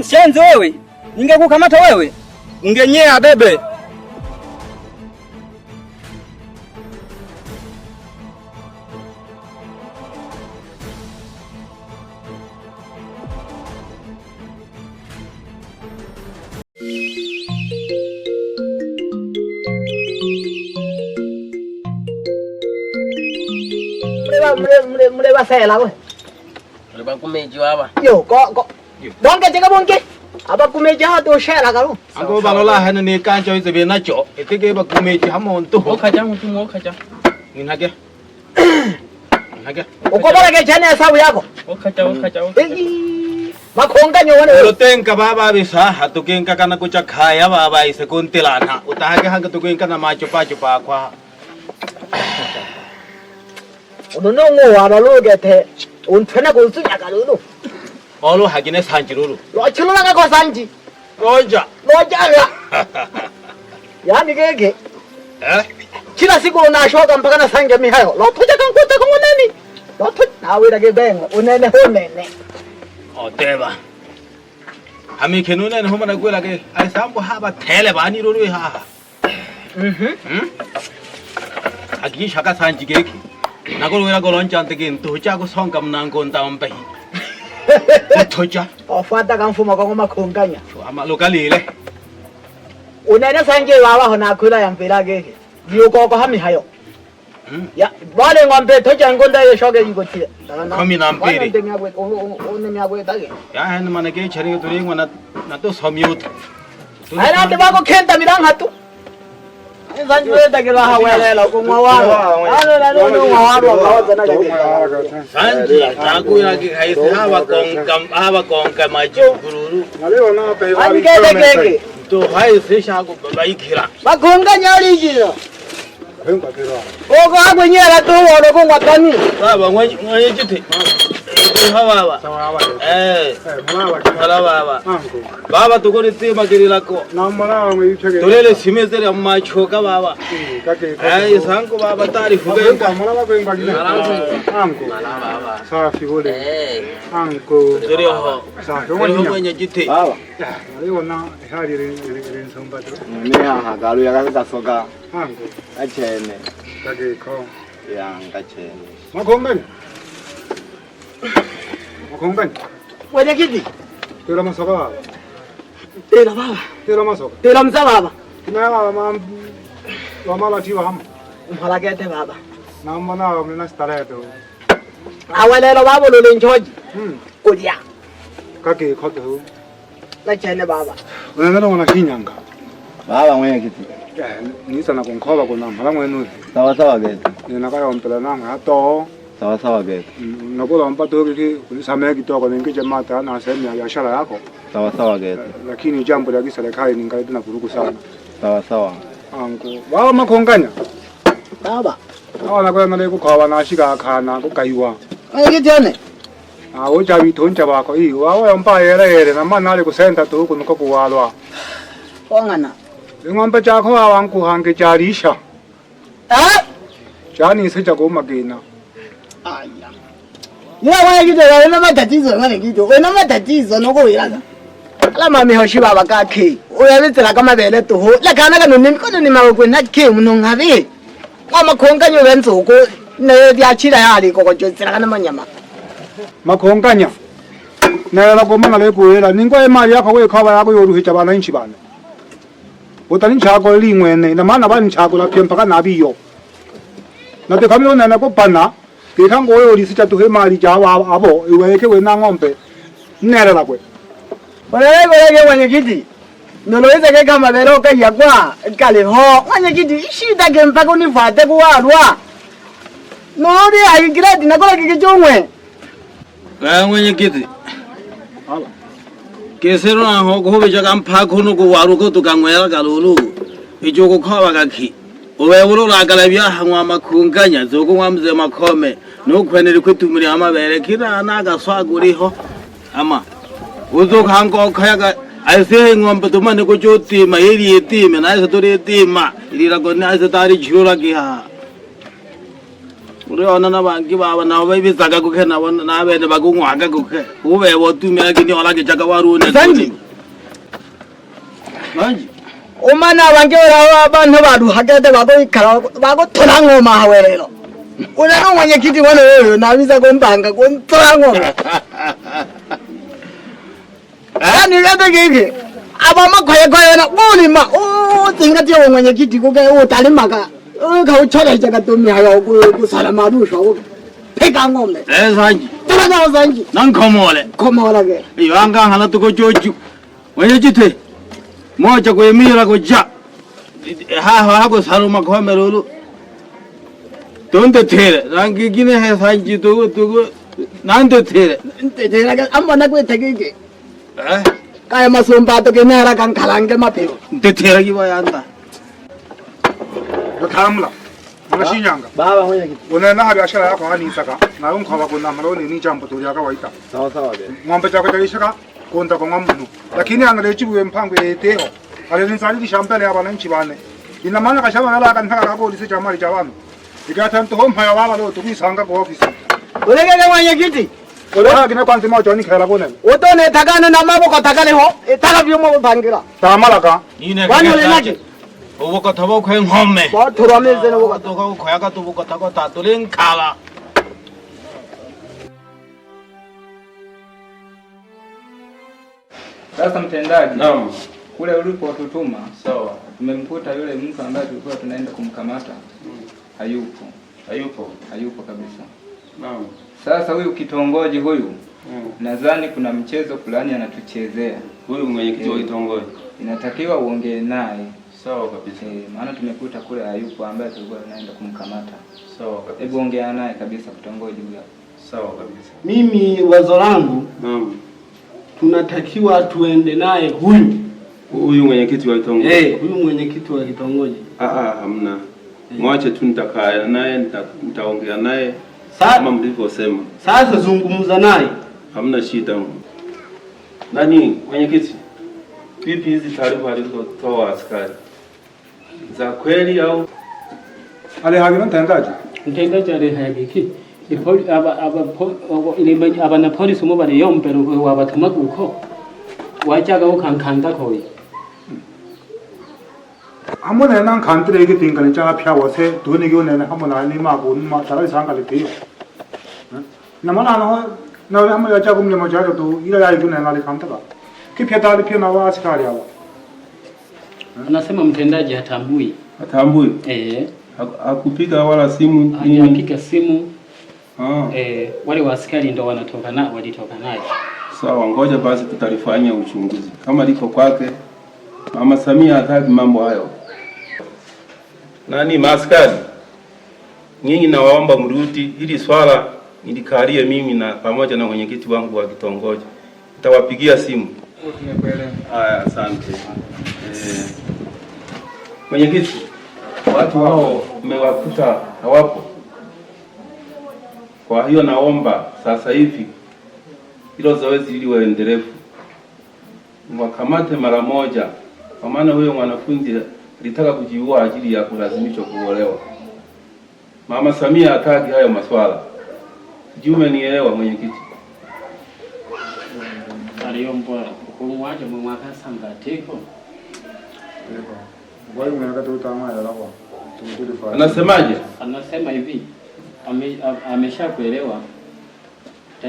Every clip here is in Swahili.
Mshenzi wewe. Ningekukamata wewe. Ungenyea bebe. Mleba sela we. Mleba kumeji baba. Yo ko. Donke tiga bonke. Aba kumeji ha to shela karu. Ako balola hana ni kancho ise be na cho. Etike ba kumeji hamon to. Mo khaja mutu mo khaja. Ninage. Ninage. Ukobala ke chane sabu yako. O khaja. Makhonga nyo Pero tenka baba bisa hatukin ka kana kucha khaya baba ise kuntilana. Utahage hanga tukin kana macho pa kwa. Unono ngo wabalo gete. Untena ko sunya karu. Olo hagine sanjirulu. Lo chulula ka ko sanji. Roja. Ya. Yani gege. Kila siku unashoka mpaka na sanja mihayo. Lo tuja kan kuta ko nani. Lo tu na we dage benga unene honene. O teba. Ami kenuna ne homa na gwela ke ai sambo haba tele bani ruru ha. Agi shaka sanji geki. Nagol wera golon chante ke to cha ko song kam nang kon taom pe. Tocha. O fata kan fuma ko makhonganya. Ama lokalile. Unene sanje wawa hona kula yang pela gege. Dio ko hami hayo. Ya, wale ngombe tocha ngonda ye shoge yugo tire. Kami nampiri. One miagwe dage. Ya hen mane ke chari to ring na to somyut. Ana te ba ko khenta mirang hatu. Sanjwe dage la hawele la ko ngawaro. No ngawaro la jana dage. Sanji taku ya ke hai haba kong ka ma ji gururu. Male ona pe Ani ke dege. To hai se sha ko bai khira. Makhonganya lijiro. Henga kira. Ogo agwenyera to wono ko ngwatani. Baba ngwe jite. Baba. Mala baba. Baba to kore te magiri lako. Namara me yuchege. Tolele simezere amma choka baba. Kake. Sanko baba taarifu Henga mala ba benga gina. Anko. Mala baba. Safi gole. Anko. Zuri ho. Safi Ngwe wanya. jite. Baba. Male ona hari ren sombato. Ni ha galu ya ka soka. Anko. Achene. Kake ko. Ya ngachene. Makhongani. Makhongani. Wene kidi. Tera masoka. Tera baba. Tera masoka. Tera mza baba. Kina wa mala tiwa ham. Mpala gete baba. Namana mna stare to. Awele lo baba lo lenjoji. Kudia. Kake ko to. Na chene baba. Wena ona kinyanga. Baba ngwe kiti. Ya ni sana konkhoba ko namala ngwenu. Sawa gete. Ni nakayo mpela nanga to. Sawa gete. Nakola mpato hiki kulisamea kitoko ningeje mata na sehemu ya biashara yako. Sawa gete. Lakini jambo la kiserikali ningali tunakuruku sana. Sawa. Angu. Wao makhonganya. Baba. Awa nakola nale kukhawa na shika khana kukaiwa. Wene kidi. Awo jabi thonja bako I wawo yompa yele na manale ku center to ku nuko kuwalwa. Ongana. Ngombe chako awangu hange charisha. Chani seja ko magina. Aya. Wene kidi wena matatizo ngane kidi. Wena matatizo noko wiraga. Ala mami hoshi baba ka ke. Uyabitsela kama bele to ho. La kana ka noni ko noni mawe na ke munongabe. Ngoma khonganyo benzoko ne dia chira yali ko ko jotsela kana manyama. Makhonganya. Nela ko mangale kuela ningo emali yakho wekhawa yakho yoruhija bana inchi bana. Utani chako lingwene na mana bani chako la pempa kana biyo. Na te kamyo na ko pana ke khango yo lisija to he mali jawa abo iweke we na ngombe. Nela la kwe. Wale wene kidi. Noloweza ke kama bero ka yakwa kale ho. Wene kidi shida ke mpaka unifate kuwarwa. Nori ai grade na kola kikijongwe. Ngwe jite. Kesero na ho ko be jaga mpha khono ko waru ko to ka ngwela galulu. Ijo ko khawa ka khi. O be bolo la kala bya hangwa makhunganya zo ko ngwamze makhome. No khwenele kwetumiri amabele kira na ka swa guri ho. Ama. Uzo khango khaya ka aise ngombe to mane ko joti ma eri eti me na se to re eti ma iri ra ko na se tari jhura ki ha. Uriona na bangi baba na baby zaka kukhe na bene bakungwaka kukhe. Ube wotumela kini ola ke jaka warune. Zanji. Manje. Umana bange ora abantu badu hakete bako thola ngoma hawelelo. Una no mwenyekiti wana wewe na visa kompanga kontola ngoma. Ani lete gege. Aba makhwe na buli ma tsinga tiyo mwenyekiti kuke utalimaka. Ka uchola jaga tomi hayo ku salama rusho. Peka ngombe. Zanji. Tala na zanji. Nankomole. Komola ge. Iyo anga hala tuko joju. Mwenyekiti. Moja kuimira kuja. Hako saluma khome lolu. Tonde tere. Rangi gine he sanji tugo. Nande tere. Tere ga amana ku tegege. Kaya masumpa to kenara kan khalange mapeo. Tere ki bayanda. Kamla. Unashinyanga. Baba mwenyekiti. Unaenda hadi ashara yako hani saka. Na unkhawa kuna maloni ni jambo to yaka waita. Sawa gete. Ngombe chako talishaka konta kwa ngombe. Lakini angale chibuwe mpango yeteho. Ale ninsali shampele abananchi bane. Ina maana kashaba nala kan thaka kako lise chamali chabano. Ikata to home haya baba lo tukisanga kwa office. Ulegele mwenyekiti. Ola kina kwanza mo joni khala kone. Utone thakane na maboko thakane ho. Thaka byomo bangira. Tamalaka. Ine Wanu lenaje. Uboko thabo khwe ngome. Ba thorameze no boka. To ka khoya ka to boko thako ta to len khala. Sasa mtendaji. Naam. Kule ulipotutuma Sawa. tumemkuta yule mtu ambaye tulikuwa tunaenda kumkamata. Hayupo. Hayupo kabisa. Naam. Sasa huyu kitongoji huyu nadhani kuna mchezo fulani anatuchezea. Huyu mwenyekiti wa kitongoji. Inatakiwa uongee naye. Sawa kabisa. Maana tumekuta kule hayupo ambaye tulikuwa tunaenda kumkamata. Sawa kabisa. Hebu ongea naye kabisa kitongoji huyu. Sawa kabisa. Mimi wazo langu tunatakiwa tuende naye huyu mwenyekiti wa kitongoji. Huyu mwenyekiti wa kitongoji. Hamna. Mwache tu nitakaa naye, nitaongea naye kama mlivyosema. Sasa zungumza naye. Hamna shida. Nani mwenyekiti? Vipi hizi taarifa alizotoa askari? Za kweli au? Ale hagina mtendaji. Mtendaji ale hagiki. Abana polisi mo bari yompero wabatuma guko. Wajaga ukankanga koi. Hamona nan kantire ke tingale cha phya wase done ge ne hamona ni ma ko ma tara sangale te. Namana no na hamona cha gumne mo cha to ila ya gune na le kantaka. Ki phya ta le phya na wa askari hawa. Anasema mtendaji hatambui. Hatambui? Hakupiga wala simu nini? Hajapiga simu. Wale waaskari ndo walitoka naye. Sawa, ngoja basi tutalifanyia uchunguzi. Kama liko kwake, Mama Samia hataki mambo hayo. Nani maaskari? Nyinyi nawaomba mrudi ili swala nilikalie mimi na pamoja na mwenyekiti wangu wa kitongoji. Nitawapigia simu. Haya, asante. Mwenyekiti, watu hao mmewakuta hawapo. Kwa hiyo naomba sasa hivi hilo zoezi liwe endelevu. Mwakamate mara moja. Kwa maana huyo mwanafunzi alitaka kujiua ajili ya kulazimishwa kuolewa. Mama Samia hataki hayo maswala. Sijui umenielewa mwenyekiti. Aliomba kumwaje mwaka sangateko. Wao unataka tutama ya lawa. Anasemaje? Anasema hivi. Ameshakuelewa.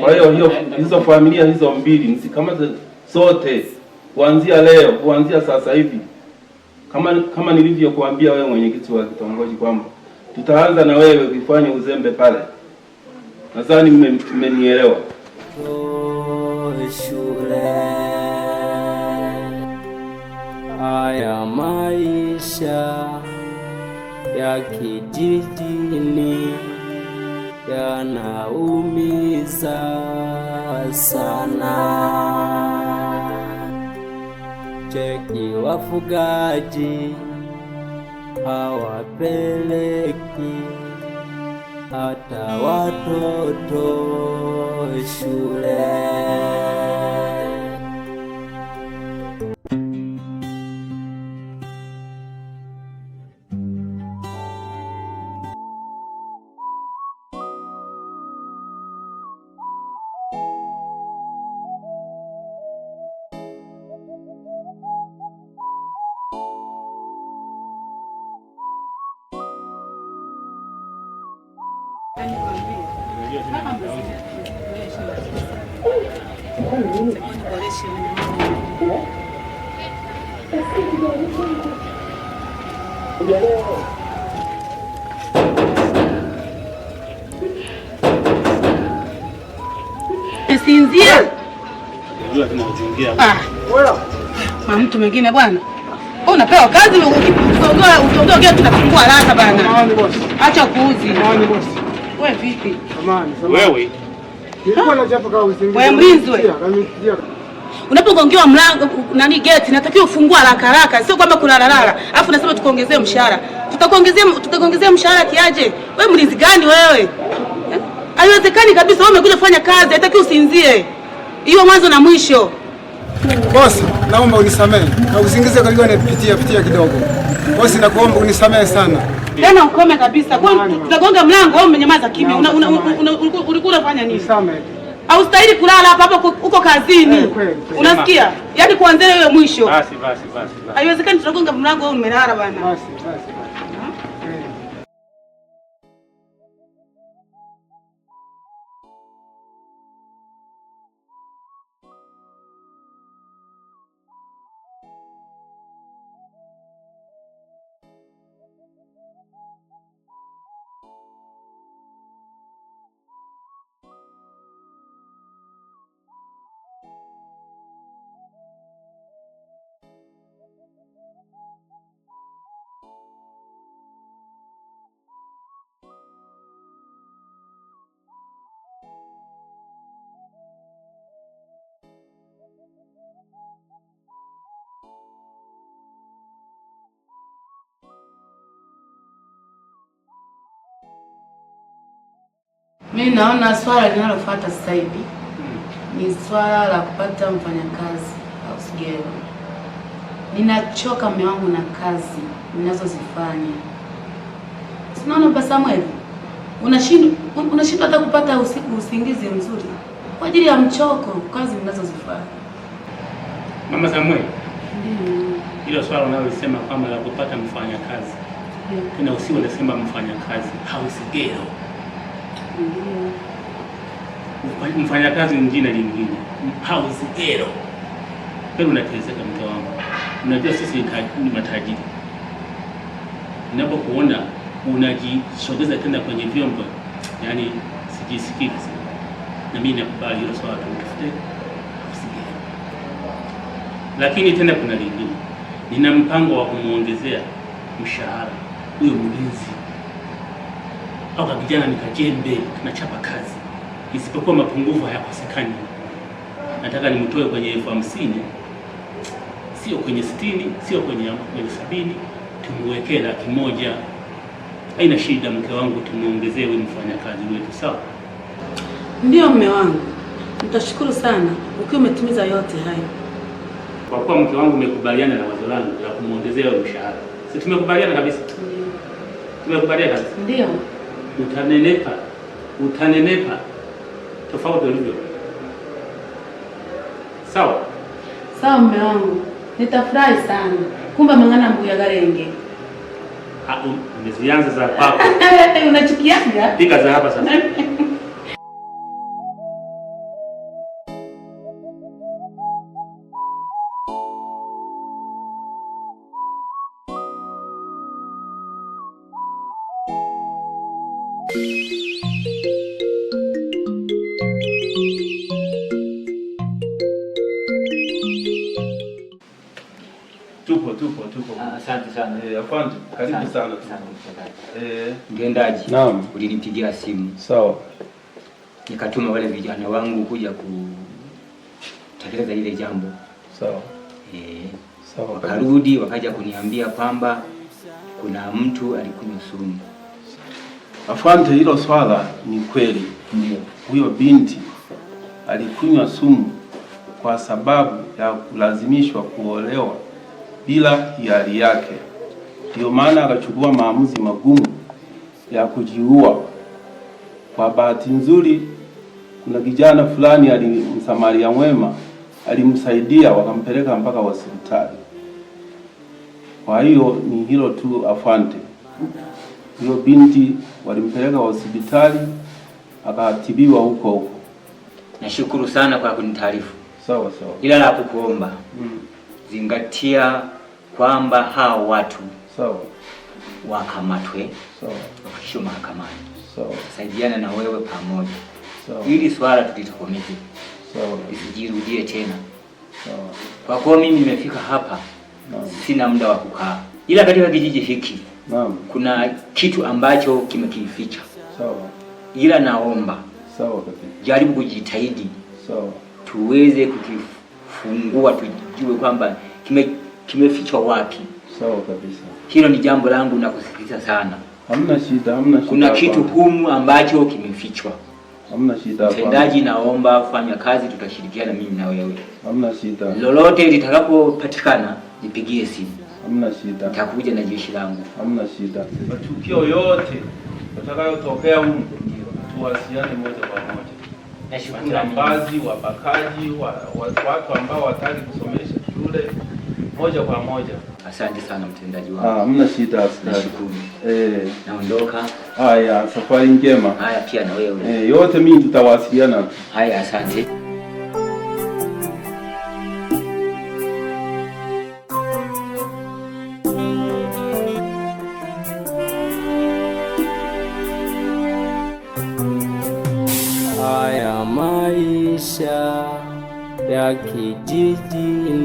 Kwa hiyo hizo familia hizo mbili msikamate zote kuanzia leo, kuanzia sasa hivi. Kama nilivyokuambia wewe mwenyekiti wa kitongoji kwamba tutaanza na wewe kufanya uzembe pale. Nadhani mmenielewa. Shule haya maisha ya kijijini yanaumiza sana. Cheki wafugaji hawapeleki hata watoto shule. Sinzia. Unajua tunazingia. Mtu mwingine bwana. Unapewa kazi ukiongea tunafungua haraka bwana. Acha kuuzi. Wewe vipi? Wewe. Nilikuwa nachapa kwa usingizi. Wewe mlinzi wewe. Unapogongewa mlango nani gate natakiwa ufungua haraka, sio kwamba kuna lalala. Alafu nasema tukuongezee mshahara. Tutakuongezea mshahara kiaje? Wewe mlinzi gani wewe? Haiwezekani kabisa, wewe umekuja kufanya kazi, hataki usinzie. Hiyo mwanzo na mwisho. Bosi, naomba unisamehe. Na usingize kalikuwa nipitia kidogo. Bosi, nakuomba unisamehe sana. Tena ukome kabisa. Kwa tutagonga mlango wewe umenyamaza kimya. Ulikuwa unafanya nini? Nisamehe. Haustahili kulala hapa uko kazini. Unasikia? Yaani kuanzia wewe mwisho. Basi. Haiwezekani tutagonga mlango wewe umelala bwana. Basi. Mimi naona swala linalofuata sasa hivi ni swala la kupata mfanyakazi au sigero. Ninachoka mume wangu na kazi ninazozifanya. Sinaona baba Samuel. Unashindwa hata kupata usingizi mzuri kwa ajili ya mchoko kazi ninazozifanya. Mama Samuel. Hilo swala unalosema kama la kupata mfanyakazi. Tena usiwe unasema mfanyakazi au sigero. Mfanyakazi ni jina lingine. Mhauzigero. Wewe unateseka mke wangu. Unajua sisi ni matajiri. Ninapokuona unajisogeza tena kwenye vyombo, yani sijisikii sana. Na mimi nakubali hilo swala tutafute usigero. Lakini tena kuna lingine. Nina mpango wa kumuongezea mshahara huyo mlinzi. Au kijana nikajembe tunachapa kazi. Isipokuwa mapungufu hayakosekani. Nataka nimtoe kwenye 50,000, sio kwenye 60, sio kwenye 70, tumwekee 100,000. Haina shida mke wangu, tumuongezee wewe mfanyakazi wetu, sawa? Ndio mume wangu. Nitashukuru sana ukiwa umetimiza yote hayo. Kwa kuwa mke wangu umekubaliana na wazo langu la kumuongezea wewe mshahara. Si tumekubaliana kabisa? Ndio. Tumekubaliana kabisa? Ndio. Utanenepa tofauti ulivyo. Sawa? Sawa mume wangu. Nitafurahi sana. Kumbe mangana mbuya garenge. Umezianza za kwako. Unachukiaga? Pika za hapa sasa. Tupo. Asante sana. Afande, karibu sana. Mtendaji, naam, ulinipigia simu. Sawa. Nikatuma wale vijana wangu kuja kutekeleza ile jambo. Sawa. Sawa. Wakarudi wakaja kuniambia kwamba kuna mtu alikunywa sumu. Afande, hilo swala ni kweli. Ndio. Huyo binti alikunywa sumu kwa sababu ya kulazimishwa kuolewa bila hiari yake. Ndio maana akachukua maamuzi magumu ya kujiua. Kwa bahati nzuri kuna kijana fulani alimsamaria mwema, alimsaidia wakampeleka mpaka hospitali. Kwa hiyo ni hilo tu afande. Huyo binti walimpeleka hospitali akatibiwa huko huko. Nashukuru sana kwa kunitaarifu. Sawa sawa. Ila la kukuomba, zingatia kwamba hao watu wakamatwe, wafikishwe mahakamani. Saidiana na wewe pamoja. Ili swala tulitokomeze. Lisijirudie tena. Kwa kuwa mimi nimefika hapa, sina muda wa kukaa. Ila katika kijiji hiki kuna kitu ambacho kimekificha. Ila naomba jaribu kujitahidi tuweze kukifungua, tujue kwamba kimefichwa wapi. Sawa kabisa. Hilo ni jambo langu na kusikiliza sana. Hamna shida, hamna shida. Kuna kitu humu ambacho kimefichwa. Hamna shida. Mtendaji, naomba fanya kazi, tutashirikiana mimi na wewe. Hamna shida. Lolote litakapopatikana nipigie simu. Hamna shida. Nitakuja na jeshi langu. Hamna shida. Matukio yote yatakayotokea humu tuwasiliane moja kwa moja. Wajambazi, wabakaji, watu ambao wataki kusomesha shule moja kwa moja. Asante sana mtendaji wangu. Hamna shida askari. Nashukuru. Naondoka. Haya, safari njema. Haya, pia na wewe. Yote mimi tutawasiliana. Haya, asante. Haya maisha ya kijijini.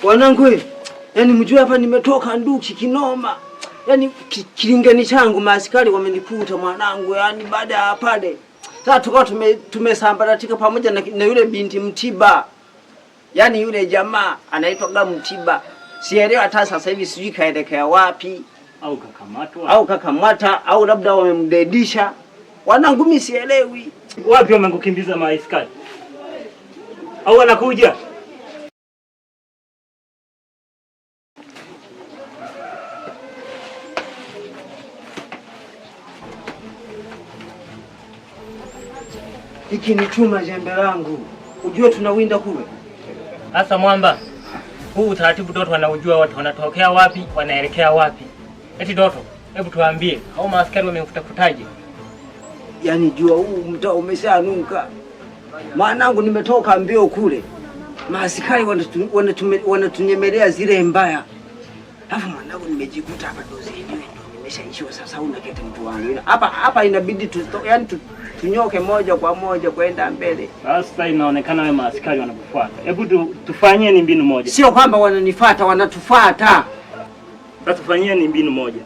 Wanangu, yani mjue hapa nimetoka nduki kinoma. Yani kilingeni changu maaskari wamenikuta mwanangu, yani baada ya pale. Sasa tukao tumesambaratika pamoja na yule binti Mtiba. Yani yule jamaa anaitwa Gamu Mtiba. Sielewi hata sasa hivi sijui kaelekea wapi au kakamata au labda wamemdedisha. Wanangu mimi sielewi. Wapi wamekukimbiza maaskari? Au wanakuja? Hiki ni chuma jembe langu. Ujue tunawinda kule. Sasa mwamba, huu utaratibu Doto wanaujua watu wanatokea wapi, wanaelekea wapi. Eti Doto, hebu tuambie, hao maaskari wamekutafutaje? Yaani jua huu mtaa umeshanuka. Mwanangu nimetoka mbio kule. Maaskari wanatunyemelea zile mbaya. Alafu mwanangu nimejikuta hapa dozi yenyewe nimeshaishiwa sasa unaketa mtu wangu. Hapa inabidi yani tunyoke moja kwa moja kwenda mbele. Sasa inaonekana wewe maaskari wanakufuata. Hebu tufanyie ni mbinu moja. Sio kwamba wananifuata, wanatufuata. Sasa tufanyie ni mbinu moja.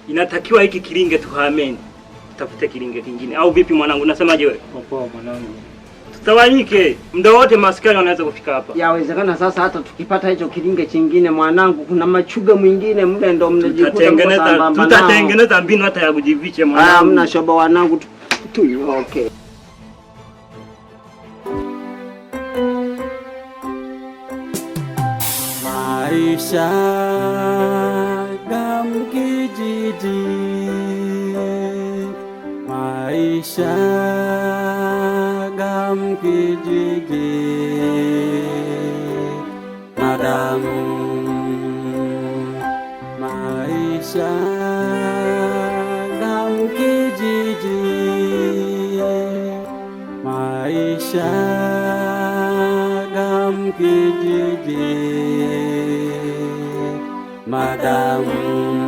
Inatakiwa hiki kilinge tuhameni. Tutafute kilinge kingine. Au vipi mwanangu? Unasemaje wewe? Poa mwanangu. Tutawanyike. Muda wote maaskari wanaweza kufika hapa. Yawezekana sasa hata tukipata hicho kilinge kingine mwanangu, kuna machuga mwingine mle ndo mnajikuta tutatengeneza mbinu hata ya kujificha mwanangu. Hamna shoba wanangu, tunyoke. Maisha Gamu kijiji. Maisha Gamu kijiji. Madamu. Maisha Gamu kijiji. Maisha Gamu kijiji. Madamu.